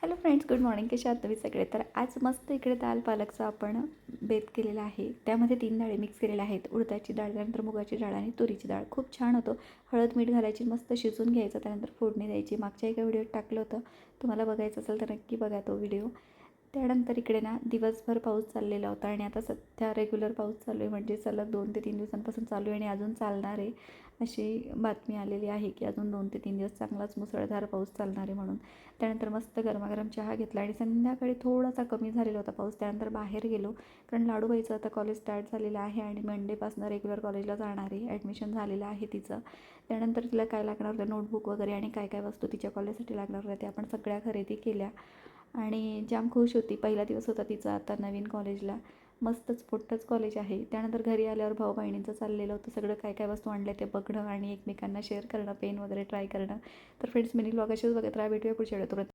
Hello friends, good morning. कशा आहात तुम्ही सगळे? तर आज मस्त इकडे दाल पालकचा आपण बेत केलेला आहे. त्यामध्ये 3 डाळी मिक्स केलेल्या आहेत. उडदाची डाळ, त्यानंतर मुगाची डाळ आणि तुरीची डाळ. खूप छान होतो. हळद मीठ घालायची, मस्त शिजवून घ्यायचं, त्यानंतर फोडणी द्यायची. मागच्या एका व्हिडिओत टाकलं होतं, तुम्हाला बघायचं असेल तर नक्की बघा तो व्हिडिओ. त्यानंतर इकडे ना दिवसभर पाऊस चाललेला होता आणि आता सध्या रेग्युलर पाऊस चालू आहे, म्हणजे सलग 2 ते 3 दिवसांपासून चालू आहे आणि अजून चालणार आहे अशी बातमी आलेली आहे की अजून 2 ते 3 दिवस चांगलाच मुसळधार पाऊस चालणार आहे म्हणून. त्यानंतर मस्त गरमागरम चहा घेतला आणि संध्याकाळी थोडासा कमी झालेला होता पाऊस. त्यानंतर बाहेर गेलो, कारण लाडूबाईचं आता कॉलेज स्टार्ट झालेलं आहे आणि मंडेपासून रेग्युलर कॉलेजला जाणार आहे. ॲडमिशन झालेलं आहे तिचं. त्यानंतर तिला काय लागणार होतं, नोटबुक वगैरे आणि काय काय वस्तू तिच्या कॉलेजसाठी लागणार होत्या, त्या आपण सगळ्या खरेदी केल्या आणि जाम खुश होती. पहिला दिवस होता तिचा आता नवीन कॉलेजला. मस्तच मोठंच कॉलेज आहे. त्यानंतर घरी आल्यावर भाऊ बहिणींचं चाललेलं होतं सगळं काय काय वस्तू आणल्या ते बघणं आणि एकमेकांना शेअर करणं, पेन वगैरे ट्राय करणं. तर फ्रेंड्स, मिनी व्लॉग असेच बघत राहा. भेटूया पुढच्या व्हिडिओत.